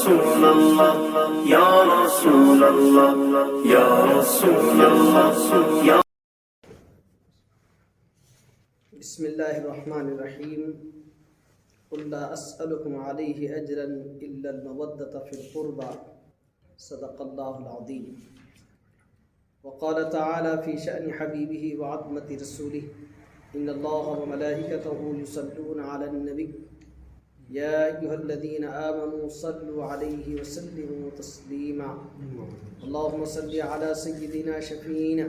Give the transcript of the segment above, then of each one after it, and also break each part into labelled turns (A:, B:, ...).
A: رسول اللہ یا رسول اللہ یا رسول اللہ یا
B: بسم اللہ الرحمن الرحیم قل لا اسألکم علیہ اجرا الا المودۃ فی القربى صدق اللہ العظیم وقال تعالی فی شأن حبیبہ وعظمت رسولہ ان اللہ وملائکتہ یصلون علی النبی یا ایھا الذین آمنوا صلوا علیہ وسلموا تسلیما اللہم صل علی سیدنا شفیعنا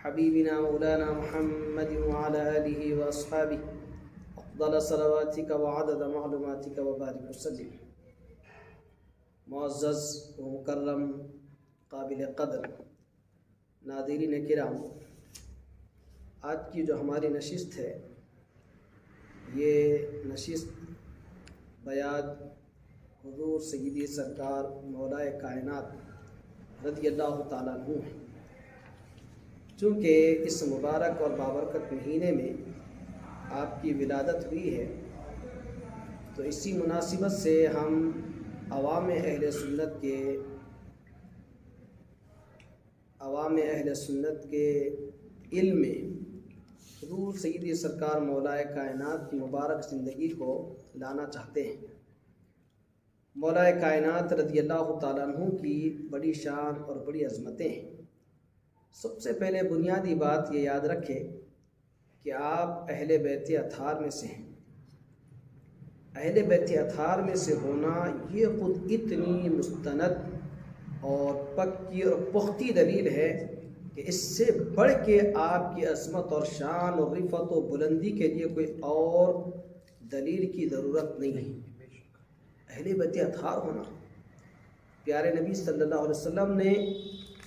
B: حبیبنا مولانا محمد وعلى آلہ واصحابہ افضل صلواتک وعدد معلوماتک وبارک وسلم۔ معزز و مکرم قابل قدر ناظرین کرام، آج کی جو ہماری نشست ہے یہ نشست بیان حضور سیدی سرکار مولائے کائنات رضی اللہ تعالیٰ عنہ ہے۔ چونکہ اس مبارک اور بابرکت مہینے میں آپ کی ولادت ہوئی ہے تو اسی مناسبت سے ہم عوام اہل سنت کے علم میں حضور سیدی سرکار مولائے کائنات کی مبارک زندگی کو لانا چاہتے ہیں۔ مولائے کائنات رضی اللہ تعالیٰ عنہ کی بڑی شان اور بڑی عظمتیں ہیں۔ سب سے پہلے بنیادی بات یہ یاد رکھے کہ آپ اہل بیت اطہار میں سے ہیں۔ اہل بیت اطہار میں سے ہونا یہ خود اتنی مستند اور پکی اور پختی دلیل ہے کہ اس سے بڑھ کے آپ کی عظمت اور شان اور رفعت و بلندی کے لیے کوئی اور دلیل کی ضرورت نہیں ہے۔ اہل بیت اطہار ہونا، پیارے نبی صلی اللہ علیہ وسلم نے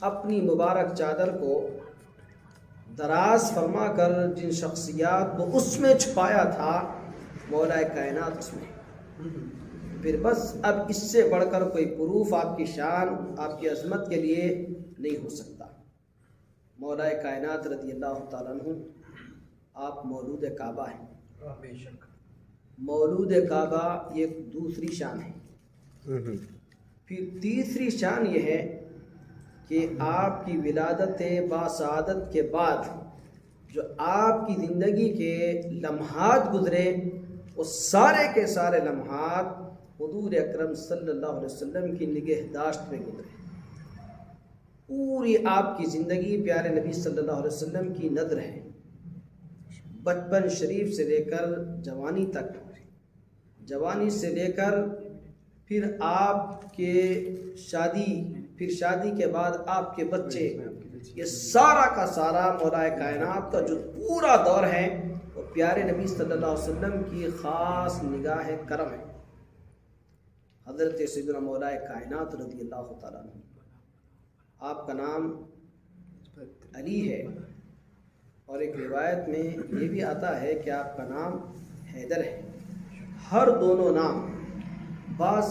B: اپنی مبارک چادر کو دراز فرما کر جن شخصیات کو اس میں چھپایا تھا مولائے کائنات اس میں، پھر بس اب اس سے بڑھ کر کوئی پروف آپ کی شان آپ کی عظمت کے لیے نہیں ہو سکتا۔ مولائے کائنات رضی اللہ تعالیٰ عنہ آپ مولود کعبہ ہیں۔ مولود کعبہ یہ دوسری شان ہے۔ پھر تیسری شان یہ ہے کہ آپ کی ولادت باسعادت کے بعد جو آپ کی زندگی کے لمحات گزرے وہ سارے کے سارے لمحات حضور اکرم صلی اللہ علیہ وسلم کی نگہداشت میں گزرے۔ پوری آپ کی زندگی پیارے نبی صلی اللہ علیہ وسلم کی نظر ہے، بچپن شریف سے لے کر جوانی تک، جوانی سے لے کر پھر آپ کے شادی، پھر شادی کے بعد آپ کے بچے، یہ سارا کا سارا مولائے کائنات کا جو پورا دور ہے وہ پیارے نبی صلی اللہ علیہ وسلم کی خاص نگاہ کرم ہے۔ حضرت سیدنا مولائے کائنات رضی اللہ تعالیٰ عنہ، آپ کا نام علی ہے اور ایک روایت میں یہ بھی آتا ہے کہ آپ کا نام حیدر ہے۔ ہر دونوں نام، بعض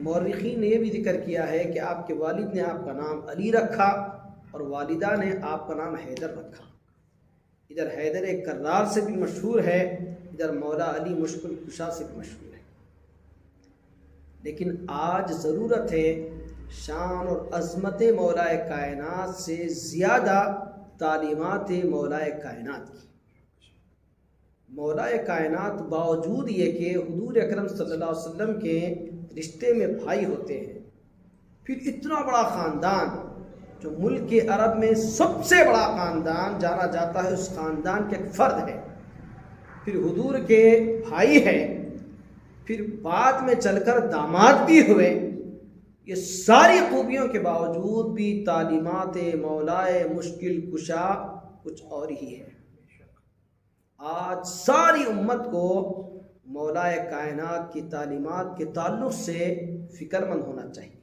B: مورخین نے یہ بھی ذکر کیا ہے کہ آپ کے والد نے آپ کا نام علی رکھا اور والدہ نے آپ کا نام حیدر رکھا۔ ادھر حیدر ایک کرار سے بھی مشہور ہے، ادھر مولا علی مشکل کشا سے بھی مشہور ہے۔ لیکن آج ضرورت ہے شان اور عظمت مولائے کائنات سے زیادہ تعلیمات مولائے کائنات کی۔ مولائے کائنات باوجود یہ کہ حضور اکرم صلی اللہ علیہ وسلم کے رشتے میں بھائی ہوتے ہیں، پھر اتنا بڑا خاندان جو ملک عرب میں سب سے بڑا خاندان جانا جاتا ہے، اس خاندان کے ایک فرد ہے، پھر حضور کے بھائی ہیں، پھر بعد میں چل کر داماد بھی ہوئے، یہ ساری خوبیوں کے باوجود بھی تعلیمات مولائے مشکل کشا کچھ اور ہی ہے۔ آج ساری امت کو مولائے کائنات کی تعلیمات کے تعلق سے فکر مند ہونا چاہیے،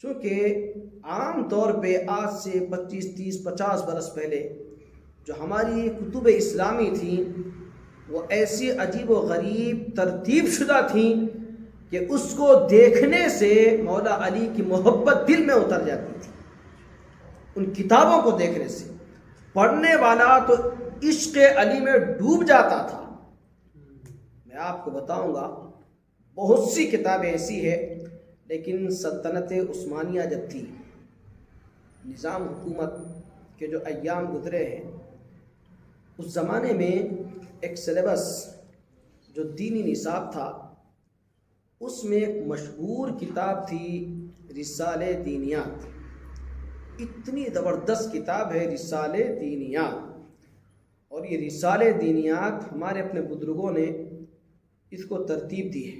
B: چونکہ عام طور پہ آج سے 25 30 50 برس پہلے جو ہماری کتب اسلامی تھیں وہ ایسی عجیب و غریب ترتیب شدہ تھیں کہ اس کو دیکھنے سے مولا علی کی محبت دل میں اتر جاتی تھی۔ ان کتابوں کو دیکھنے سے پڑھنے والا تو عشق علی میں ڈوب جاتا تھا۔ میں آپ کو بتاؤں گا، بہت سی کتابیں ایسی ہے لیکن سلطنت عثمانیہ جب تھی، نظام حکومت کے جو ایام گزرے ہیں، اس زمانے میں ایک سلیبس جو دینی نصاب تھا، اس میں ایک مشہور کتاب تھی رسالہ دینیات۔ اتنی زبردست کتاب ہے رسالہ دینیات، اور یہ رسالہ دینیات ہمارے اپنے بزرگوں نے اس کو ترتیب دی ہے،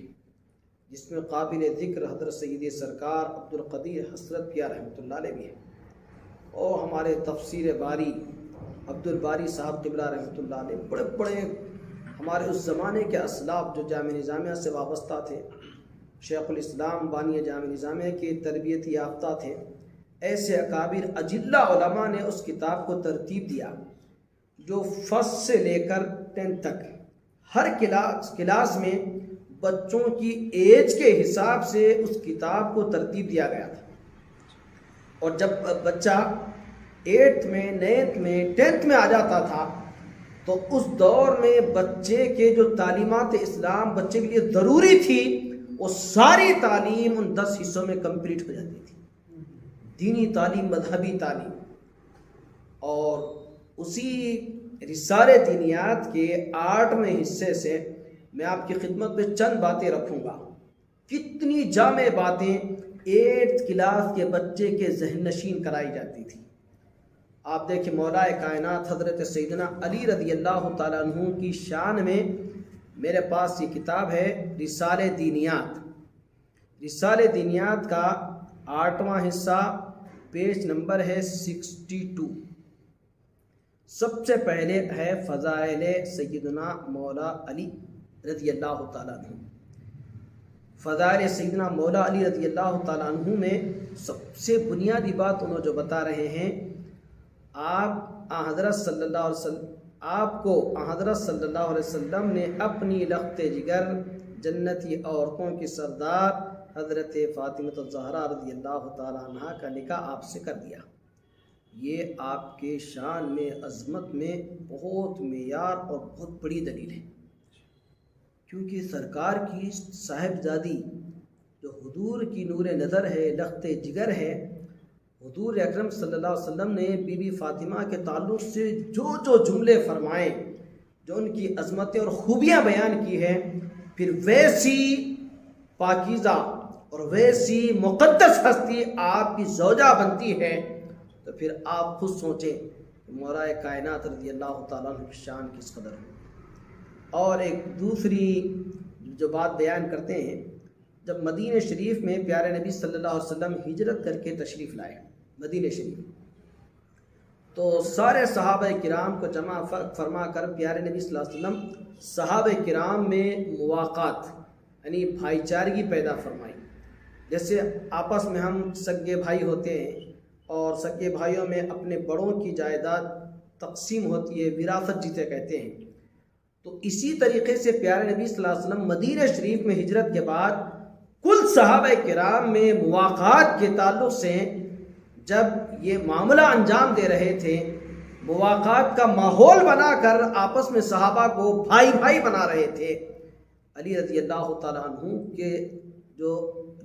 B: جس میں قابل ذکر حضرت سید سرکار عبدالقدیر حسرت کیا رحمۃ اللہ علیہ بھی ہے، اور ہمارے تفسیر باری عبدالباری صاحب قبلہ رحمۃ اللہ علیہ، بڑے بڑے ہمارے اس زمانے کے اسلاف جو جامع نظامیہ سے وابستہ تھے، شیخ الاسلام بانی جامع نظامیہ کے تربیت یافتہ تھے، ایسے اکابر اجلہ علماء نے اس کتاب کو ترتیب دیا، جو فرسٹ سے لے کر 10 تک ہر کلاس میں بچوں کی ایج کے حساب سے اس کتاب کو ترتیب دیا گیا تھا، اور جب بچہ 8th میں 9th میں 10th میں آ جاتا تھا تو اس دور میں بچے کے جو تعلیمات اسلام بچے کے لیے ضروری تھی، وہ ساری تعلیم ان 10 حصوں میں کمپلیٹ ہو جاتی تھی، دینی تعلیم، مذہبی تعلیم۔ اور اسی رسالہ دینیات کے 8ویں حصے سے میں آپ کی خدمت میں چند باتیں رکھوں گا۔ کتنی جامع باتیں 8th کلاس کے بچے کے ذہن نشین کرائی جاتی تھی۔ آپ دیکھیں مولا کائنات حضرت سیدنا علی رضی اللہ تعالیٰ عنہ کی شان میں میرے پاس یہ کتاب ہے رسالہ دینیات۔ رسالہ دینیات کا 8واں حصہ پیج نمبر ہے 62۔ سب سے پہلے ہے فضائل سیدنا مولا علی رضی اللہ تعالیٰ عنہ۔ فضائل سیدنا مولا علی رضی اللہ تعالیٰ عنہ میں سب سے بنیادی بات انہوں جو بتا رہے ہیں، آپ حضرت صلی اللہ علیہ وسلم، آپ کو حضرت صلی اللہ علیہ وسلم نے اپنی لخت جگر جنتی عورتوں کی سردار حضرت فاطمہ الزہرا رضی اللہ تعالیٰ عنہ کا نکاح آپ سے کر دیا۔ یہ آپ کے شان میں، عظمت میں بہت معیار اور بہت بڑی دلیل ہے، کیونکہ سرکار کی صاحبزادی جو حضور کی نور نظر ہے، لخت جگر ہے، حضور اکرم صلی اللہ علیہ وسلم نے بی بی فاطمہ کے تعلق سے جو جو جملے فرمائے، جو ان کی عظمتیں اور خوبیاں بیان کی ہیں، پھر ویسی پاکیزہ اور ویسی مقدس ہستی آپ کی زوجہ بنتی ہے، تو پھر آپ خود سوچیں کہ مولا کائنات رضی اللہ تعالیٰ عنہ کی شان کس قدر ہے۔ اور ایک دوسری جو بات بیان کرتے ہیں، جب مدینہ شریف میں پیارے نبی صلی اللہ علیہ وسلم ہجرت کر کے تشریف لائے مدینہ شریف، تو سارے صحابہ کرام کو جمع فرما کر پیارے نبی صلی اللہ علیہ وسلم صحابہ کرام میں مواقعات یعنی بھائی چارگی پیدا فرمائی۔ جیسے آپس میں ہم سگے بھائی ہوتے ہیں، اور سگے بھائیوں میں اپنے بڑوں کی جائیداد تقسیم ہوتی ہے، وراثت جسے کہتے ہیں، تو اسی طریقے سے پیارے نبی صلی اللہ علیہ وسلم مدینہ شریف میں ہجرت کے بعد کل صحابہ کرام میں مواقعات کے تعلق سے جب یہ معاملہ انجام دے رہے تھے، مواقعات کا ماحول بنا کر آپس میں صحابہ کو بھائی بھائی بنا رہے تھے۔ علی رضی اللہ تعالیٰ عنہ کے جو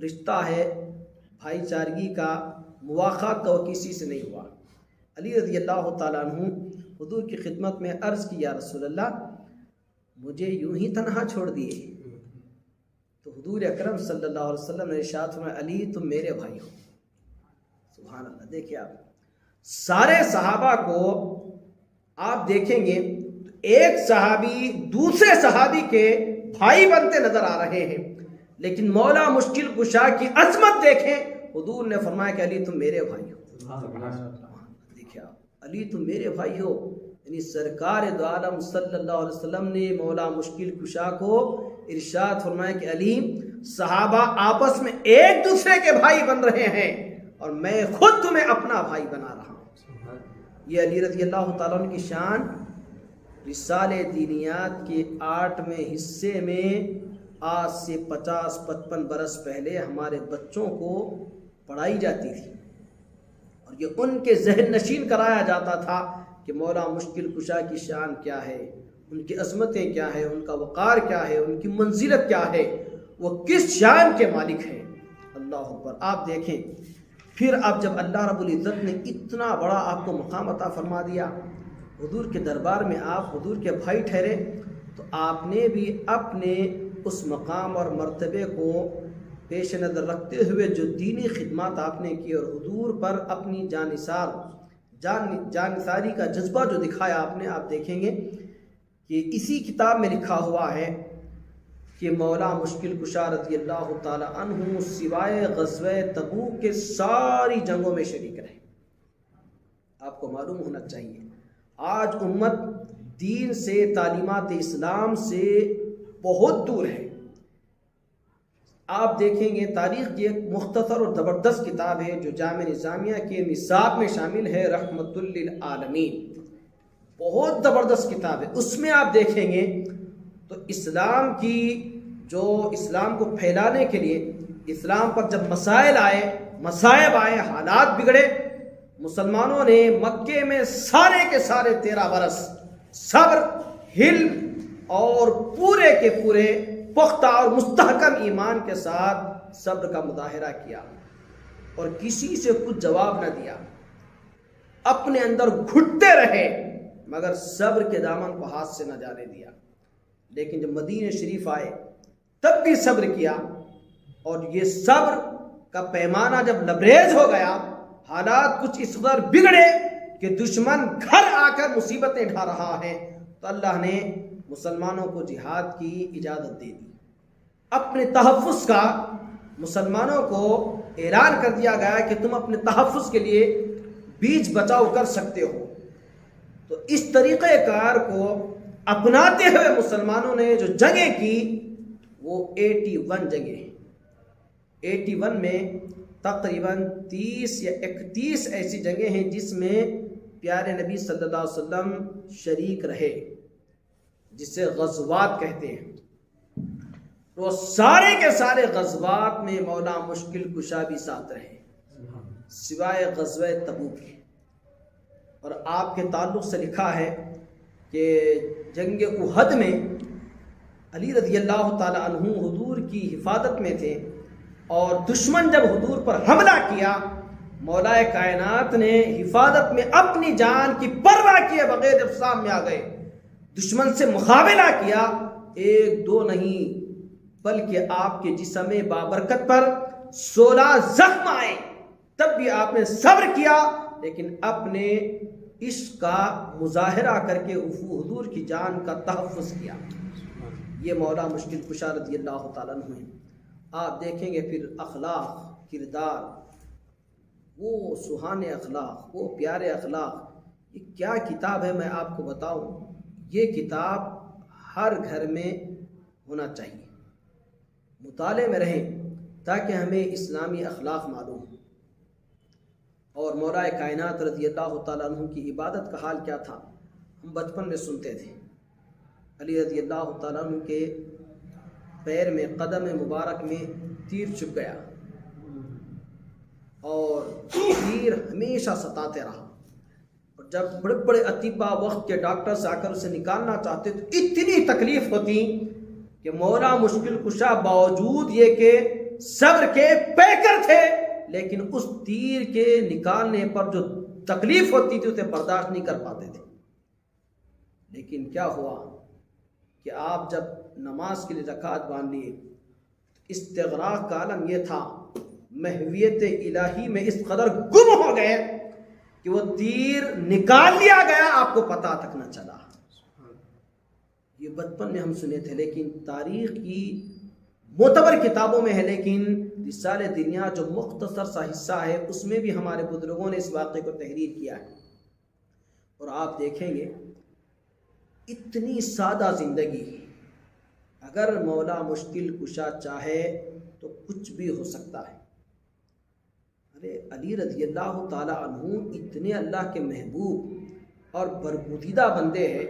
B: رشتہ ہے بھائی چارگی کا، مواقعات کا، وہ کسی سے نہیں ہوا۔ علی رضی اللہ تعالیٰ عنہ حضور کی خدمت میں عرض کی، یا رسول اللہ مجھے یوں ہی تنہا چھوڑ دیے؟ تو حضور اکرم صلی اللہ علیہ وسلم نے ارشاد فرمایا، علی تم میرے بھائی ہو۔ سبحان اللہ۔ دیکھیں آپ سارے صحابہ کو آپ دیکھیں گے تو ایک صحابی دوسرے صحابی کے بھائی بنتے نظر آ رہے ہیں، لیکن مولا مشکل کشا کی عظمت دیکھیں، حضور نے فرمایا کہ علی تم میرے بھائی ہو۔ دیکھیں آپ، علی تم میرے بھائی ہو، یعنی سرکار دو عالم صلی اللہ علیہ وسلم نے مولا مشکل کشا کو ارشاد فرمایا کہ علی صحابہ آپس میں ایک دوسرے کے بھائی بن رہے ہیں، اور میں خود تمہیں اپنا بھائی بنا رہا ہوں۔ یہ علی رضی اللہ تعالیٰ عنہ کی شان رسالہ دینیات کے 8ویں حصے میں آج سے 50-55 برس پہلے ہمارے بچوں کو پڑھائی جاتی تھی، اور یہ ان کے ذہن نشین کرایا جاتا تھا کہ مولا مشکل کشا کی شان کیا ہے، ان کی عظمتیں کیا ہے، ان کا وقار کیا ہے، ان کی منزلت کیا ہے، وہ کس شان کے مالک ہیں۔ اللہ اللہ اکبر. آپ دیکھیں پھر اب جب اللہ رب العزت نے اتنا بڑا آپ کو مقام عطا فرما دیا، حضور کے دربار میں آپ حضور کے بھائی ٹھہرے، تو آپ نے بھی اپنے اس مقام اور مرتبے کو پیش نظر رکھتے ہوئے جو دینی خدمات آپ نے کی اور حضور پر اپنی جانثاری کا جذبہ جو دکھایا آپ نے، آپ دیکھیں گے کہ اسی کتاب میں لکھا ہوا ہے کہ مولا مشکل کشا رضی اللہ تعالی عنہ سوائے غزوہ تبوک کے ساری جنگوں میں شریک رہے. آپ کو معلوم ہونا چاہیے آج امت دین سے، تعلیمات اسلام سے بہت دور ہے. آپ دیکھیں گے تاریخ کی ایک مختصر اور زبردست کتاب ہے جو جامع نظامیہ کے نصاب میں شامل ہے، رحمت للعالمین. بہت زبردست کتاب ہے. اس میں آپ دیکھیں گے تو اسلام کی جو اسلام کو پھیلانے کے لیے اسلام پر جب مصائب آئے، حالات بگڑے، مسلمانوں نے مکے میں سارے کے سارے 13 برس صبر، حلم اور پورے کے پورے پختہ اور مستحکم ایمان کے ساتھ صبر کا مظاہرہ کیا اور کسی سے کچھ جواب نہ دیا. اپنے اندر گھٹتے رہے مگر صبر کے دامن کو ہاتھ سے نہ جانے دیا. لیکن جب مدینہ شریف آئے تب بھی صبر کیا، اور یہ صبر کا پیمانہ جب لبریز ہو گیا، حالات کچھ اس قدر بگڑے کہ دشمن گھر آ کر مصیبتیں ڈھا رہا ہے، تو اللہ نے مسلمانوں کو جہاد کی اجازت دے دی. اپنے تحفظ کا مسلمانوں کو اعلان کر دیا گیا کہ تم اپنے تحفظ کے لیے بیچ بچاؤ کر سکتے ہو. تو اس طریقہ کار کو اپناتے ہوئے مسلمانوں نے جو جنگیں کی وہ 81 جنگیں ہیں. 81 میں تقریباً 30 یا 31 ایسی جنگیں ہیں جس میں پیارے نبی صلی اللہ علیہ وسلم شریک رہے، جسے غزوات کہتے ہیں. تو سارے کے سارے غزوات میں مولا مشکل کشا بھی ساتھ رہے سوائے غزوہ تبوک کے. اور آپ کے تعلق سے لکھا ہے کہ جنگ احد میں علی رضی اللہ تعالی عنہ حضور کی حفاظت میں تھے، اور دشمن جب حضور پر حملہ کیا، مولا کائنات نے حفاظت میں اپنی جان کی پرواہ کیے بغیر جب سامنے آ گئے، دشمن سے مقابلہ کیا، 1-2 نہیں بلکہ آپ کے جسم بابرکت پر 16 زخم آئے، تب بھی آپ نے صبر کیا، لیکن اپنے عشق کا مظاہرہ کر کے حضور کی جان کا تحفظ کیا. یہ مولا مشکل کشا رضی اللہ تعالیٰ عنہ ہیں. آپ دیکھیں گے پھر اخلاق، کردار، وہ سہانے اخلاق، وہ پیارے اخلاق. یہ کیا کتاب ہے میں آپ کو بتاؤں. یہ کتاب ہر گھر میں ہونا چاہیے، مطالعے میں رہیں تاکہ ہمیں اسلامی اخلاق معلوم ہو. اور مولا کائنات رضی اللہ تعالیٰ عنہ کی عبادت کا حال کیا تھا ہم بچپن میں سنتے تھے. علی رضی اللہ تعالیٰ عنہ کے پیر میں، قدم مبارک میں تیر چبھ گیا، اور تیر ہمیشہ ستاتے رہا. اور جب بڑے بڑے اطباء وقت کے ڈاکٹرز آ کر اسے نکالنا چاہتے تو اتنی تکلیف ہوتی کہ مولا مشکل کشا باوجود یہ کہ صبر کے پیکر تھے، لیکن اس تیر کے نکالنے پر جو تکلیف ہوتی تھی اسے برداشت نہیں کر پاتے تھے. لیکن کیا ہوا کہ آپ جب نماز کے لیے رکعت باندھ لیے، استغراق کا عالم یہ تھا، محویت الہی میں اس قدر گم ہو گئے کہ وہ تیر نکال لیا گیا، آپ کو پتہ تک نہ چلا. یہ بچپن میں ہم سنے تھے، لیکن تاریخ کی معتبر کتابوں میں ہے. لیکن رسالہ دنیا جو مختصر سا حصہ ہے اس میں بھی ہمارے بزرگوں نے اس واقعے کو تحریر کیا ہے. اور آپ دیکھیں گے اتنی سادہ زندگی، اگر مولا مشکل کشا چاہے تو کچھ بھی ہو سکتا ہے. ارے علی رضی اللہ تعالی عنہ اتنے اللہ کے محبوب اور برگزیدہ بندے ہیں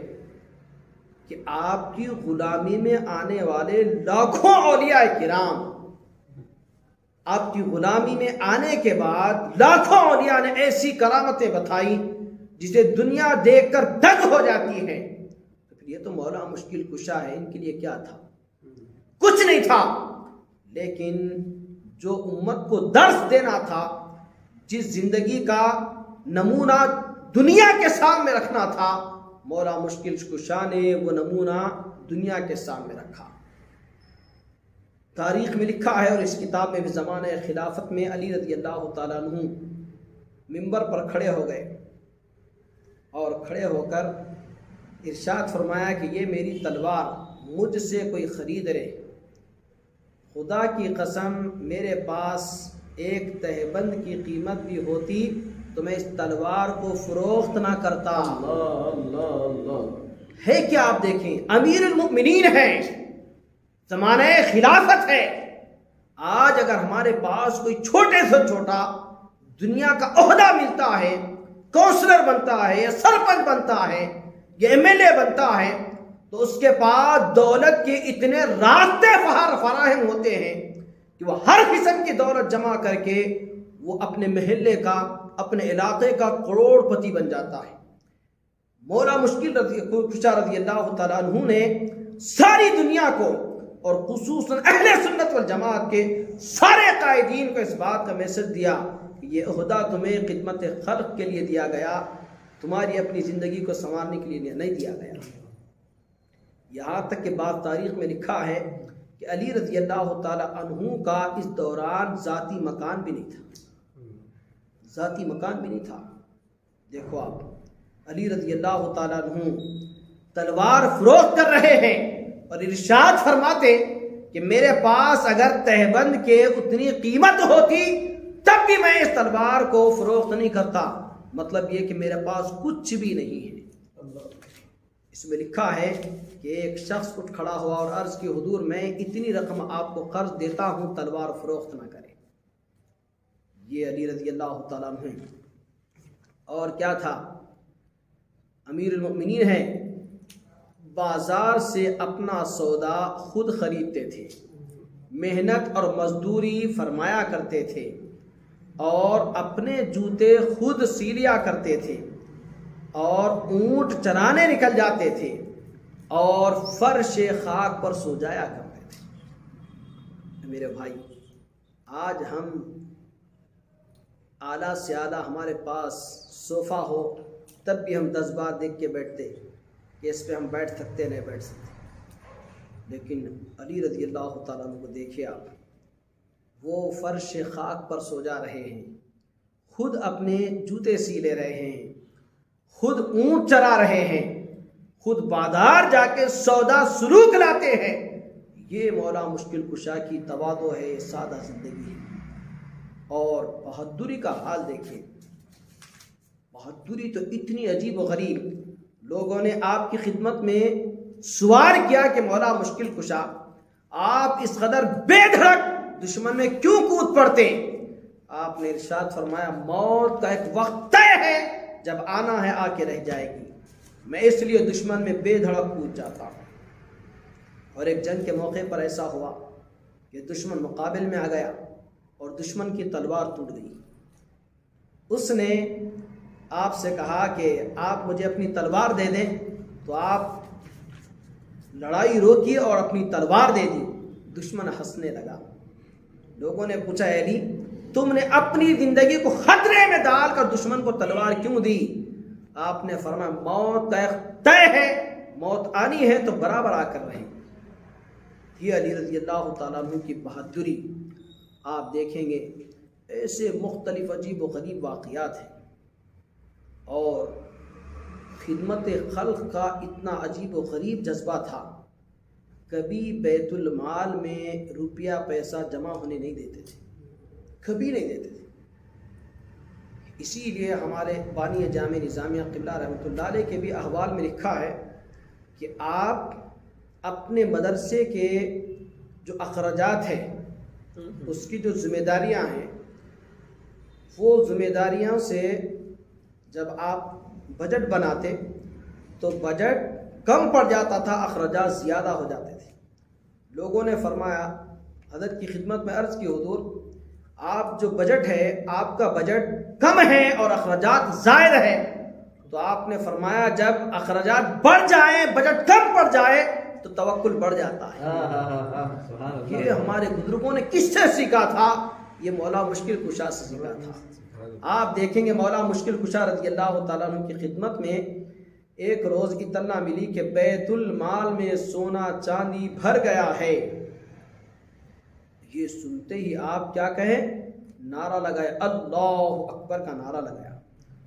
B: کہ آپ کی غلامی میں آنے والے لاکھوں اولیاء کرام، آپ کی غلامی میں آنے کے بعد لاکھوں اولیاء نے ایسی کرامتیں بتائی جسے دنیا دیکھ کر دنگ ہو جاتی ہے. یہ تو مولا مشکل کشا ہے، ان کے لیے کیا تھا؟ کچھ نہیں تھا. لیکن جو امت کو درس دینا تھا، جس زندگی کا نمونہ دنیا کے سامنے رکھنا تھا، مولا مشکل کشا نے وہ نمونہ دنیا کے سامنے رکھا۔ تاریخ میں لکھا ہے اور اس کتاب میں بھی زمانہ خلافت میں علی رضی اللہ تعالیٰ عنہ منبر پر کھڑے ہو گئے اور کھڑے ہو کر ارشاد فرمایا کہ یہ میری تلوار مجھ سے کوئی خرید لے، خدا کی قسم میرے پاس ایک تہبند کی قیمت بھی ہوتی تو میں اس تلوار کو فروخت نہ کرتا۔ ہے کیا آپ دیکھیں، امیر المؤمنین ہیں، زمانہ خلافت ہے، آج اگر ہمارے پاس کوئی چھوٹے سے چھوٹا دنیا کا عہدہ ملتا ہے، کونسلر بنتا ہے یا سرپنچ بنتا ہے یا MLA بنتا ہے، تو اس کے پاس دولت کے اتنے راستے فراہم ہوتے ہیں کہ وہ ہر قسم کی دولت جمع کر کے وہ اپنے محلے کا، اپنے علاقے کا کروڑ پتی بن جاتا ہے۔ مولا مشکل کشا رضی اللہ تعالیٰ عنہ نے ساری دنیا کو اور خصوصاً اہل سنت والجماعت کے سارے قائدین کو اس بات کا میسج دیا کہ یہ عہدہ تمہیں خدمت خلق کے لیے دیا گیا، تمہاری اپنی زندگی کو سنوارنے کے لیے نہیں دیا گیا۔ یہاں تک کہ بعض تاریخ میں لکھا ہے کہ علی رضی اللہ تعالیٰ عنہ کا اس دوران ذاتی مکان بھی نہیں تھا، ذاتی مکان بھی نہیں تھا۔ دیکھو آپ، علی رضی اللہ تعالیٰ عنہ تلوار فروخت کر رہے ہیں اور ارشاد فرماتے کہ میرے پاس اگر تہبند کے اتنی قیمت ہوتی تب بھی میں اس تلوار کو فروخت نہیں کرتا، مطلب یہ کہ میرے پاس کچھ بھی نہیں ہے۔ اس میں لکھا ہے کہ ایک شخص اٹھ کھڑا ہوا اور عرض کی حضور میں اتنی رقم آپ کو قرض دیتا ہوں، تلوار فروخت نہ کرے۔ یہ علی رضی اللہ تعالیٰ عنہ ہیں۔ اور کیا تھا، امیر المؤمنین ہیں، بازار سے اپنا سودا خود خریدتے تھے، محنت اور مزدوری فرمایا کرتے تھے اور اپنے جوتے خود سیلیا کرتے تھے اور اونٹ چرانے نکل جاتے تھے اور فرش خاک پر سو جایا کرتے تھے۔ میرے بھائی، آج ہم اعلیٰ سے اعلیٰ ہمارے پاس صوفہ ہو تب بھی ہم 10 بار دیکھ کے بیٹھتے کہ اس پہ ہم بیٹھ سکتے نہیں بیٹھ سکتے، لیکن علی رضی اللہ تعالیٰ عنہ کو دیکھیے آپ، وہ فرش خاک پر سو جا رہے ہیں، خود اپنے جوتے سی لے رہے ہیں، خود اونٹ چرا رہے ہیں، خود بازار جا کے سودا سلوک لاتے ہیں۔ یہ مولا مشکل کشا کی تواضع ہے، سادہ زندگی ہے۔ اور بہادری کا حال دیکھیں، بہادری تو اتنی عجیب و غریب، لوگوں نے آپ کی خدمت میں سوال کیا کہ مولا مشکل کشا آپ اس قدر بے دھڑک دشمن میں کیوں کود پڑتے؟ آپ نے ارشاد فرمایا موت کا ایک وقت طے ہے، جب آنا ہے آ کے رہ جائے گی، میں اس لیے دشمن میں بے دھڑک کود جاتا ہوں۔ اور ایک جنگ کے موقع پر ایسا ہوا کہ دشمن مقابل میں آ گیا اور دشمن کی تلوار ٹوٹ گئی۔ اس نے آپ سے کہا کہ آپ مجھے اپنی تلوار دے دیں، تو آپ لڑائی روکیے اور اپنی تلوار دے دی۔ دشمن ہنسنے لگا۔ لوگوں نے پوچھا علی تم نے اپنی زندگی کو خطرے میں ڈال کر دشمن کو تلوار کیوں دی؟ آپ نے فرمایا موت کا ایک طے ہے، موت آنی ہے تو برابر آ کر رہے۔ یہ علی رضی اللہ تعالیٰ عنہ کی بہادری آپ دیکھیں گے، ایسے مختلف عجیب و غریب واقعات ہیں۔ اور خدمت خلق کا اتنا عجیب و غریب جذبہ تھا، کبھی بیت المال میں روپیہ پیسہ جمع ہونے نہیں دیتے تھے، کبھی نہیں دیتے تھے۔ اسی لیے ہمارے بانی جامع نظامیہ قبلہ رحمۃ اللہ علیہ کے بھی احوال میں لکھا ہے کہ آپ اپنے مدرسے کے جو اخراجات ہیں، اس کی جو ذمہ داریاں ہیں، وہ ذمہ داریاں سے جب آپ بجٹ بناتے تو بجٹ کم پڑ جاتا تھا، اخراجات زیادہ ہو جاتے تھے۔ لوگوں نے فرمایا، حضرت کی خدمت میں عرض کی حضور آپ جو بجٹ ہے، آپ کا بجٹ کم ہے اور اخراجات زائد ہے، تو آپ نے فرمایا جب اخراجات بڑھ جائیں، بجٹ کم پڑ جائے تو توکل بڑھ جاتا ہے.
C: سبحان اللہ.
B: یہ ہمارے بزرگوں نے کس سے سیکھا تھا؟ یہ مولا مشکل کشا سے سیکھا تھا. آپ دیکھیں گے مولا مشکل کشا رضی اللہ تعالیٰ عنہ کی خدمت میں ایک روز اطلاع ملی کہ بیت المال میں سونا چاندی بھر گیا ہے. یہ سنتے ہی آپ کیا کہیں؟ نعرہ لگائے، اللہ اکبر کا نعرہ لگایا.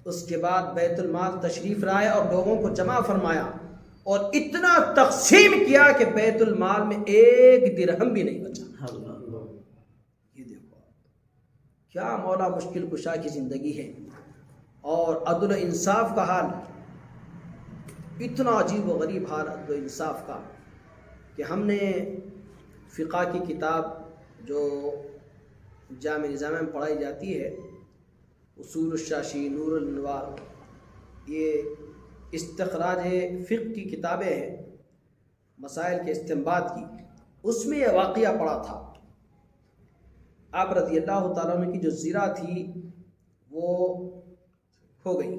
B: اس کے بعد بیت المال تشریف لائے اور لوگوں کو جمع فرمایا اور اتنا تقسیم کیا کہ بیت المال میں ایک درہم بھی نہیں بچا. یہ دیکھو کیا مولا مشکل کشا کی زندگی ہے. اور عدل و انصاف کا حال اتنا عجیب و غریب حال عدل و انصاف کا کہ ہم نے فقہ کی کتاب جو جامع نظامیہ میں پڑھائی جاتی ہے، اصول الشاشی، نور الانوار، یہ استخراج فقہ کی کتابیں ہیں، مسائل کے استنباط کی، اس میں یہ واقعہ پڑا تھا. آپ رضی اللہ تعالیٰ عنہ کی جو زرہ تھی وہ کھو گئی،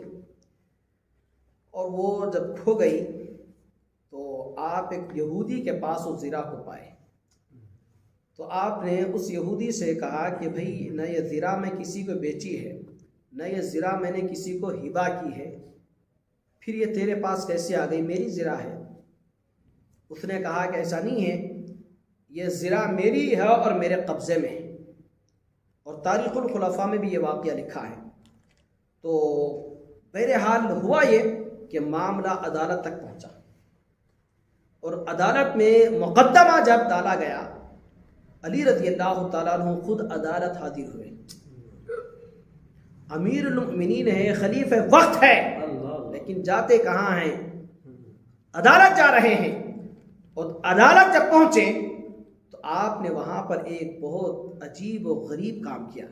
B: اور وہ جب کھو گئی تو آپ ایک یہودی کے پاس اس زرہ کو پائے. تو آپ نے اس یہودی سے کہا کہ بھئی نہ یہ زرہ میں کسی کو بیچی ہے، نہ یہ زرہ میں نے کسی کو ہبہ کی ہے، پھر یہ تیرے پاس کیسے آ گئی؟ میری زرہ ہے. اس نے کہا کہ ایسا نہیں ہے، یہ زرہ میری ہے اور میرے قبضے میں ہے. اور تاریخ الخلفاء میں بھی یہ واقعہ لکھا ہے. تو بہرحال ہوا یہ کہ معاملہ عدالت تک پہنچا، اور عدالت میں مقدمہ جب ڈالا گیا، علی رضی اللہ تعالیٰ عنہ خود عدالت حاضر ہوئے. امیر المؤمنین ہے، خلیفہ وقت ہے، لیکن جاتے کہاں ہیں؟ عدالت جا رہے ہیں. اور عدالت جب پہنچے تو آپ نے وہاں پر ایک بہت عجیب و غریب کام کیا.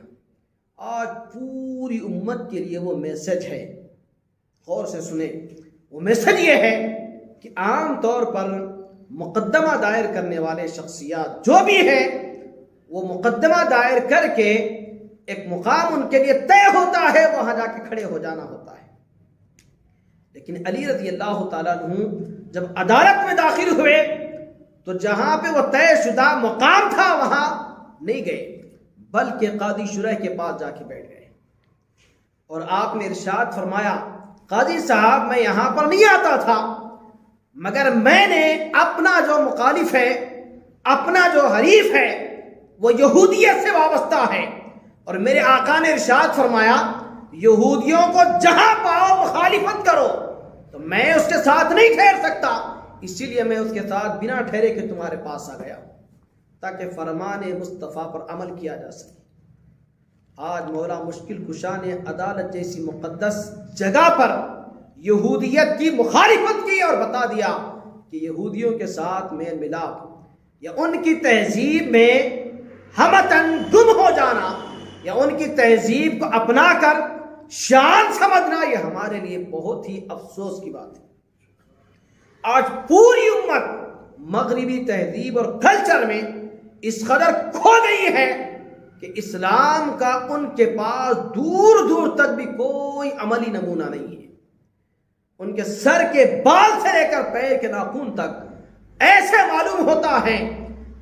B: آج پوری امت کے لیے وہ میسج ہے، غور سے سنیں. وہ میسج یہ ہے کہ عام طور پر مقدمہ دائر کرنے والے شخصیات جو بھی ہیں، وہ مقدمہ دائر کر کے ایک مقام ان کے لیے طے ہوتا ہے، وہاں جا کے کھڑے ہو جانا ہوتا ہے. لیکن علی رضی اللہ تعالیٰ عنہ جب عدالت میں داخل ہوئے تو جہاں پہ وہ طے شدہ مقام تھا وہاں نہیں گئے، بلکہ قاضی شرح کے پاس جا کے بیٹھ گئے. اور آپ نے ارشاد فرمایا، قاضی صاحب میں یہاں پر نہیں آتا تھا، مگر میں نے اپنا جو مخالف ہے، اپنا جو حریف ہے، وہ یہودیت سے وابستہ ہے، اور میرے آقا نے ارشاد فرمایا یہودیوں کو جہاں پاؤ مخالفت کرو. تو میں اس کے ساتھ نہیں ٹھہر سکتا، اسی لیے میں اس کے ساتھ بنا ٹھہرے کہ تمہارے پاس آ گیا تاکہ فرمان مصطفیٰ پر عمل کیا جا سکے. آج مولا مشکل کشا نے عدالت جیسی مقدس جگہ پر یہودیت کی مخالفت کی اور بتا دیا کہ یہودیوں کے ساتھ میل ملاپ یا ان کی تہذیب میں ہمتن گم ہو جانا یا ان کی تہذیب کو اپنا کر شان سمجھنا، یہ ہمارے لیے بہت ہی افسوس کی بات ہے. آج پوری امت مغربی تہذیب اور کلچر میں اس قدر کھو گئی ہے کہ اسلام کا ان کے پاس دور دور تک بھی کوئی عملی نمونہ نہیں ہے. ان کے سر کے بال سے لے کر پیر کے ناخن تک ایسے معلوم ہوتا ہے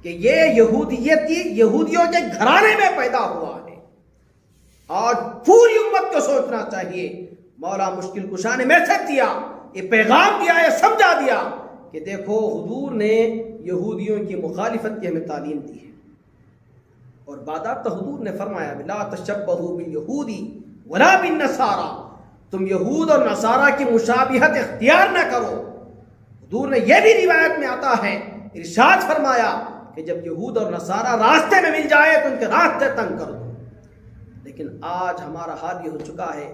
B: کہ یہ یہودیوں کے گھرانے میں پیدا ہوا ہے. آج پوری امت کو سوچنا چاہیے. مولا مشکل کشا نے میسج دیا، یہ پیغام دیا، یہ سمجھا دیا کہ دیکھو حضور نے یہودیوں کی مخالفت کی ہمیں تعلیم دی ہے. اور بعد حضور نے فرمایا لا تشبہوا بالیہودی ولا بالنصارى، تم یہود اور نصارہ کی مشابہت اختیار نہ کرو. حضور نے یہ بھی روایت میں آتا ہے، ارشاد فرمایا کہ جب یہود اور نصارہ راستے میں مل جائے تو ان کے راستے تنگ کر دو. لیکن آج ہمارا حال یہ ہو چکا ہے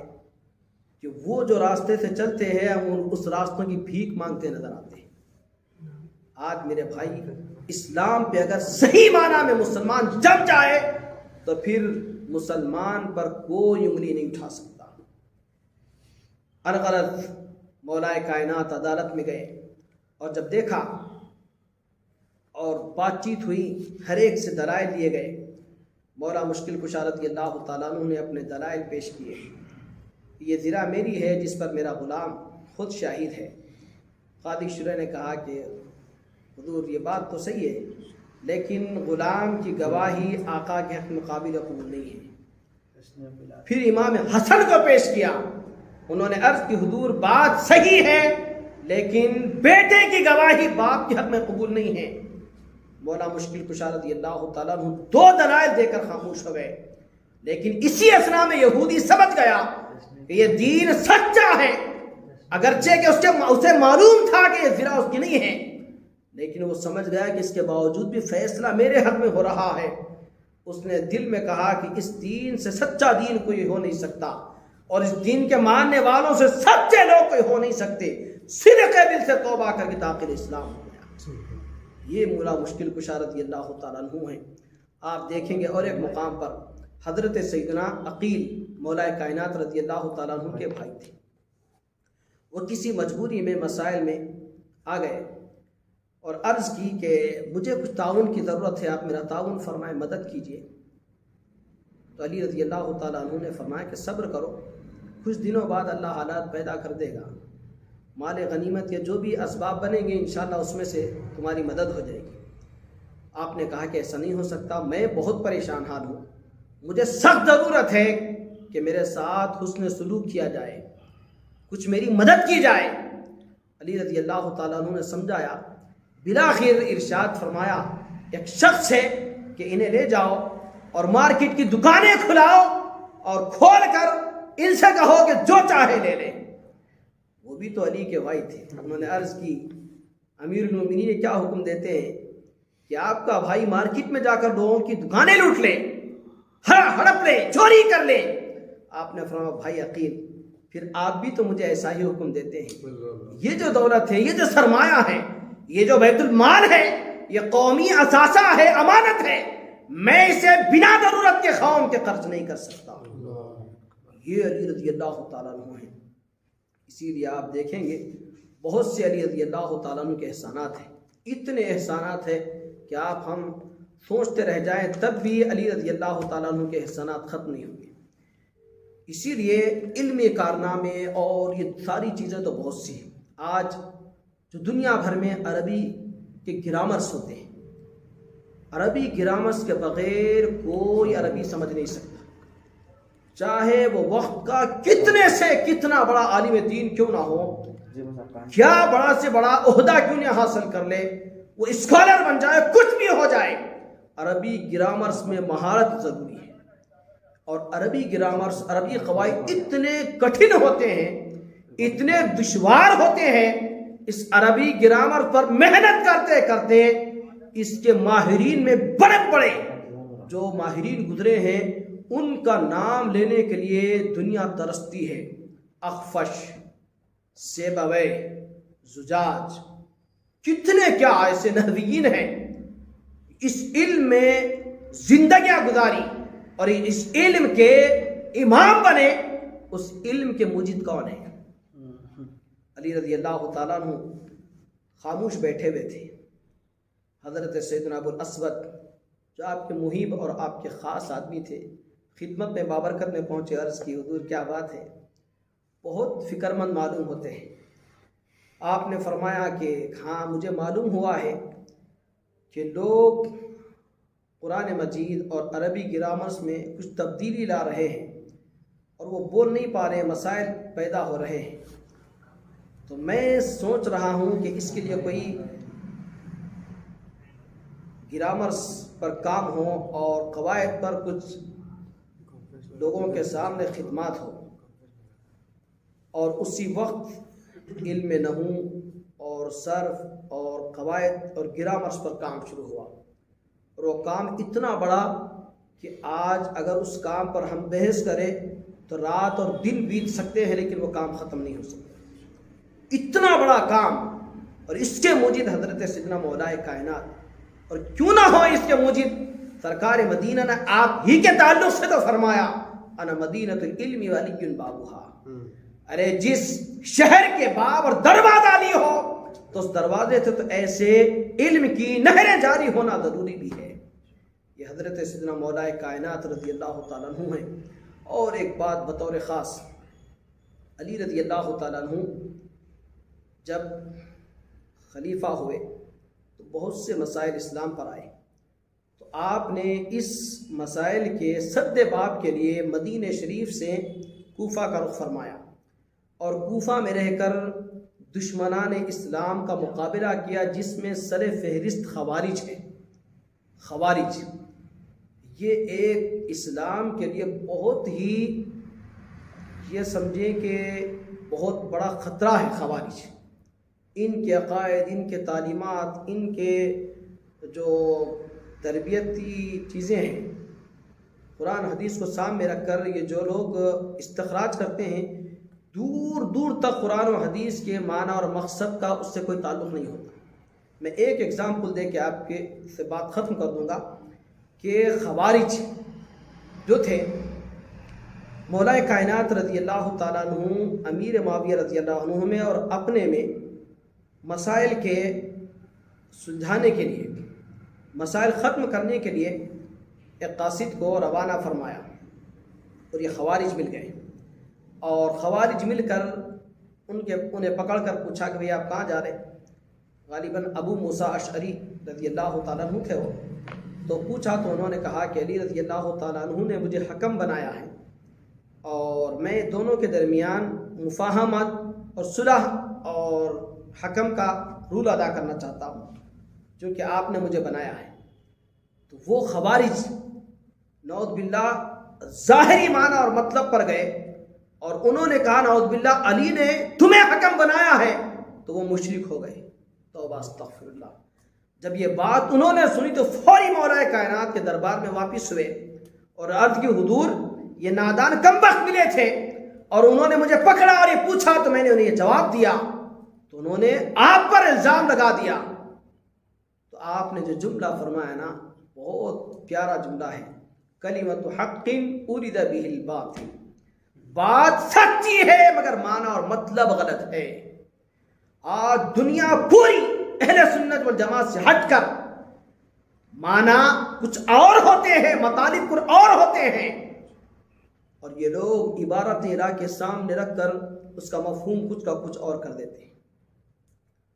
B: کہ وہ جو راستے سے چلتے ہیں ہم اس راستوں کی بھیک مانگتے نظر آتے ہیں. آج میرے بھائی اسلام پہ اگر صحیح معنی میں مسلمان جم جائے تو پھر مسلمان پر کوئی انگلی نہیں اٹھا سکتا. الغرض مولا کائنات عدالت میں گئے اور جب دیکھا اور بات چیت ہوئی، ہر ایک سے دلائل لیے گئے. مولا مشکل کشا رضی اللہ تعالیٰ عنہ نے اپنے دلائل پیش کیے. یہ زرہ میری ہے جس پر میرا غلام خود شاہد ہے. قاضی شرح نے کہا کہ حضور یہ بات تو صحیح ہے، لیکن غلام کی گواہی آقا کے حق میں قابل قبول نہیں ہے۔ پھر امام حسن کو پیش کیا، انہوں نے عرض کی حضور بات صحیح ہے لیکن بیٹے کی گواہی باپ کے حق میں قبول نہیں ہے۔ مولا مشکل کشا رضی اللہ تعالیٰ عنہ 2 دلائل دے کر خاموش ہو گئے، لیکن اسی اثنا میں یہودی سمجھ گیا کہ یہ دین سچا ہے، اگرچہ کہ اسے معلوم تھا کہ یہ زنا اس کی نہیں ہے، لیکن وہ سمجھ گیا کہ اس کے باوجود بھی فیصلہ میرے حق میں ہو رہا ہے۔ اس نے دل میں کہا کہ اس دین سے سچا دین کوئی ہو نہیں سکتا، اور اس دین کے ماننے والوں سے سچے لوگ کوئی ہو نہیں سکتے۔ صدق دل سے توبہ کر کے داخل اسلام ہو گیا۔ یہ مولا مشکل کشا رضی اللہ تعالیٰ عنہ ہیں۔ آپ دیکھیں گے اور ایک مقام پر حضرت سیدنا عقیل مولا کائنات رضی اللہ تعالیٰ عنہ کے بھائی تھے، وہ کسی مجبوری میں مسائل میں آ گئے اور عرض کی کہ مجھے کچھ تعاون کی ضرورت ہے، آپ میرا تعاون فرمائیں، مدد کیجیے۔ تو علی رضی اللہ تعالیٰ عنہ نے فرمایا کہ صبر کرو، کچھ دنوں بعد اللہ حالات پیدا کر دے گا، مال غنیمت کے جو بھی اسباب بنیں گے انشاءاللہ اس میں سے تمہاری مدد ہو جائے گی۔ آپ نے کہا کہ ایسا نہیں ہو سکتا، میں بہت پریشان حال ہوں، مجھے سخت ضرورت ہے کہ میرے ساتھ حسن سلوک کیا جائے، کچھ میری مدد کی جائے۔ علی رضی اللہ تعالیٰ عنہ نے سمجھایا، بلاخر ارشاد فرمایا ایک شخص ہے کہ انہیں لے جاؤ اور مارکیٹ کی دکانیں کھلاؤ اور کھول کر ان سے کہو کہ جو چاہے لے لیں۔ وہ بھی تو علی کے بھائی تھے۔ انہوں نے عرض کی امیر المومنین کیا حکم دیتے ہیں کہ آپ کا بھائی مارکیٹ میں جا کر لوگوں کی دکانیں لوٹ لے، ہڑپ لے، چوری کر لے؟ آپ نے فرمایا بھائی عقیل پھر آپ بھی تو مجھے ایسا ہی حکم دیتے ہیں، یہ جو دولت ہے، یہ جو سرمایہ ہے، یہ جو بیت المال ہے، یہ قومی اثاثہ ہے، امانت ہے، میں اسے بنا ضرورت کے خواہوں کے خرچ نہیں کر سکتا۔ یہ علی رضی اللہ تعالیٰ عنہ ہیں۔ اسی لیے آپ دیکھیں گے بہت سے علی رضی اللہ تعالیٰ عنہ کے احسانات ہیں، اتنے احسانات ہیں کہ آپ ہم سوچتے رہ جائیں تب بھی علی رضی اللہ تعالیٰ عنہ کے احسانات ختم نہیں ہوں گے۔ اسی لیے علمی کارنامے اور یہ ساری چیزیں تو بہت سی ہیں۔ آج جو دنیا بھر میں عربی کے گرامرس ہوتے ہیں، عربی گرامرس کے بغیر کوئی عربی سمجھ نہیں سکتا، چاہے وہ وقت کا کتنے سے کتنا بڑا عالم دین کیوں نہ ہو، کیا بڑا سے بڑا عہدہ کیوں نہ حاصل کر لے، وہ اسکالر بن جائے، کچھ بھی ہو جائے، عربی گرامرس میں مہارت ضروری ہے۔ اور عربی گرامرس، عربی قواعد اتنے کٹھن ہوتے ہیں، اتنے دشوار ہوتے ہیں، اس عربی گرامر پر محنت کرتے کرتے اس کے ماہرین میں بڑے بڑے جو ماہرین گزرے ہیں ان کا نام لینے کے لیے دنیا ترستی ہے۔ اخفش، سیبویہ، زجاج، کتنے کیا ایسے نحویین ہیں، اس علم میں زندگیاں گزاری اور اس علم کے امام بنے۔ اس علم کے موجد کون ہے؟ علی رضی اللہ تعالیٰ عنہ خاموش بیٹھے ہوئے تھے۔ حضرت سیدنا ابو الاسود جو آپ کے محب اور آپ کے خاص آدمی تھے، خدمت میں بابرکت میں پہنچے، عرض کی حضور کیا بات ہے؟ بہت فکر مند معلوم ہوتے ہیں۔ آپ نے فرمایا کہ ہاں مجھے معلوم ہوا ہے کہ لوگ قرآن مجید اور عربی گرامرس میں کچھ تبدیلی لا رہے ہیں اور وہ بول نہیں پا رہے، مسائل پیدا ہو رہے ہیں، تو میں سوچ رہا ہوں کہ اس کے لیے کوئی گرامرس پر کام ہو اور قواعد پر کچھ لوگوں کے سامنے خدمات ہو، اور اسی وقت علم نحو اور صرف اور قواعد اور گرامرس پر کام شروع ہوا، اور وہ کام اتنا بڑا کہ آج اگر اس کام پر ہم بحث کریں تو رات اور دن بیت سکتے ہیں لیکن وہ کام ختم نہیں ہو سکتا، اتنا بڑا کام۔ اور اس کے موجد حضرت سیدنا مولا کائنات، اور کیوں نہ ہو اس کے موجد سرکار مدینہ نے آپ ہی کے تعلق سے تو فرمایا انا مدینہ العلم وعلی بابھا، ارے جس شہر کے باب اور دروازہ علی ہو تو اس دروازے سے تو ایسے علم کی نہریں جاری ہونا ضروری بھی ہے۔ یہ حضرت سیدنا مولا کائنات رضی اللہ تعالیٰ عنہ ہیں۔ اور ایک بات بطور خاص، علی رضی اللہ تعالیٰ عنہ جب خلیفہ ہوئے تو بہت سے مسائل اسلام پر آئے، تو آپ نے اس مسائل کے سد باب کے لیے مدینہ شریف سے کوفہ کا رخ فرمایا، اور کوفہ میں رہ کر دشمنان اسلام کا مقابلہ کیا، جس میں سر فہرست خوارج ہے۔ خوارج یہ ایک اسلام کے لیے بہت ہی، یہ سمجھیں کہ بہت بڑا خطرہ ہے۔ خوارج، ان کے عقائد، ان کے تعلیمات، ان کے جو تربیتی چیزیں ہیں، قرآن حدیث کو سامنے رکھ کر یہ جو لوگ استخراج کرتے ہیں، دور دور تک قرآن و حدیث کے معنی اور مقصد کا اس سے کوئی تعلق نہیں ہوتا۔ میں ایک ایگزامپل دے کے آپ کے سے بات ختم کر دوں گا کہ خوارج جو تھے، مولا کائنات رضی اللہ تعالیٰ عنہ امیر معاویہ رضی اللہ عنہ میں اور اپنے میں مسائل کے سلجھانے کے لیے، مسائل ختم کرنے کے لیے ایک قاصد کو روانہ فرمایا، اور یہ خوارج مل گئے، اور خوارج مل کر انہیں پکڑ کر پوچھا کہ بھئی آپ کہاں جا رہے؟ غالباً ابو موسیٰ اشعری رضی اللہ تعالیٰ عنہ تھے وہ، تو پوچھا تو انہوں نے کہا کہ علی رضی اللہ تعالیٰ عنہ نے مجھے حکم بنایا ہے، اور میں دونوں کے درمیان مفاہمت اور صلح اور حکم کا رول ادا کرنا چاہتا ہوں، جو کہ آپ نے مجھے بنایا ہے۔ تو وہ خوارج نعوذ باللہ ظاہری معنی اور مطلب پر گئے، اور انہوں نے کہا نعوذ باللہ علی نے تمہیں حکم بنایا ہے، تو وہ مشرک ہو گئے۔ توبہ استغفر اللہ۔ جب یہ بات انہوں نے سنی تو فوری مولا کائنات کے دربار میں واپس ہوئے اور عرض کی حضور یہ نادان کمبخت ملے تھے، اور انہوں نے مجھے پکڑا اور یہ پوچھا تو میں نے انہیں یہ جواب دیا، تو انہوں نے آپ پر الزام لگا دیا۔ تو آپ نے جو جملہ فرمایا نا، بہت پیارا جملہ ہے، کلمۃ حق ارید بہ الباطل، بات سچی ہے مگر معنی اور مطلب غلط ہے۔ آج دنیا پوری اہل سنت والجماعت سے ہٹ کر معنی کچھ اور ہوتے ہیں، مطالب کچھ اور ہوتے ہیں، اور یہ لوگ عبارت الہ کے سامنے رکھ کر اس کا مفہوم کچھ کا کچھ اور کر دیتے ہیں۔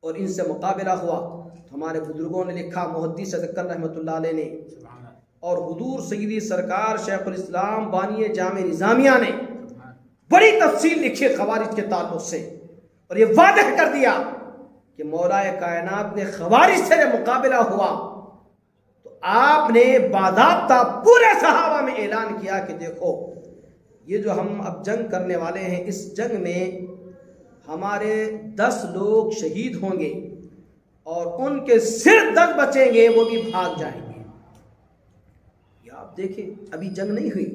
B: اور ان سے مقابلہ ہوا تو ہمارے بزرگوں نے لکھا، محدث ذکر رحمۃ اللہ علیہ نے اور حضور سیدی سرکار شیخ الاسلام بانی جامع نظامیہ نے بڑی تفصیل لکھی خوارج کے تعلق سے، اور یہ واضح کر دیا کہ مولا کائنات نے خوارج سے مقابلہ ہوا تو آپ نے باضابطہ پورے صحابہ میں اعلان کیا کہ دیکھو یہ جو ہم اب جنگ کرنے والے ہیں، اس جنگ میں ہمارے 10 لوگ شہید ہوں گے، اور ان کے صرف 10 بچیں گے، وہ بھی بھاگ جائیں گے۔ یہ آپ دیکھیں، ابھی جنگ نہیں ہوئی،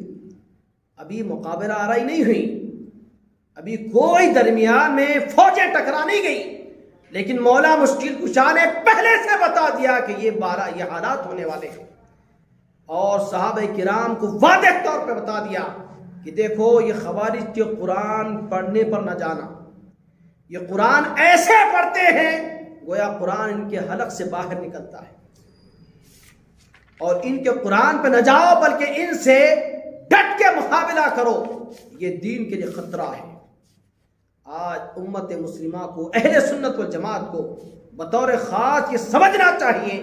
B: ابھی مقابلہ آرائی نہیں ہوئی، ابھی کوئی درمیان میں فوجیں ٹکرا نہیں گئی، لیکن مولا مشکل کشا نے پہلے سے بتا دیا کہ یہ حالات ہونے والے ہیں، اور صحابہ کرام کو واضح طور پہ بتا دیا کہ دیکھو یہ خوارج کے قرآن پڑھنے پر نہ جانا، یہ قرآن ایسے پڑھتے ہیں گویا قرآن ان کے حلق سے باہر نکلتا ہے، اور ان کے قرآن پہ نہ جاؤ بلکہ ان سے ڈٹ کے مقابلہ کرو، یہ دین کے لیے خطرہ ہے۔ آج امت مسلمہ کو، اہل سنت والجماعت کو بطور خاص یہ سمجھنا چاہیے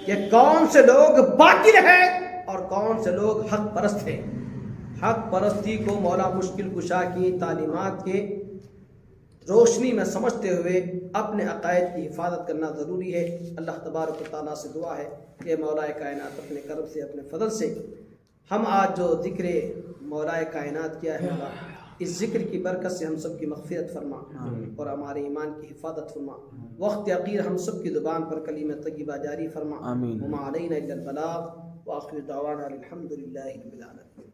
B: کہ کون سے لوگ باطل ہیں اور کون سے لوگ حق پرست ہیں۔ حق پرستی کو مولا مشکل کشا کی تعلیمات کے روشنی میں سمجھتے ہوئے اپنے عقائد کی حفاظت کرنا ضروری ہے۔ اللہ تبارک و تعالیٰ سے دعا ہے کہ مولا کائنات اپنے کرم سے، اپنے فضل سے ہم آج جو ذکر مولا کائنات کیا ہے، اس ذکر کی برکت سے ہم سب کی مغفرت فرما اور ہمارے ایمان کی حفاظت فرما۔ وقت اخیر ہم سب کی زبان پر کلمہ طیبہ جاری فرما۔ وما علینا الا البلاغ، وآخر دعوانا الحمد للہ رب العالمین۔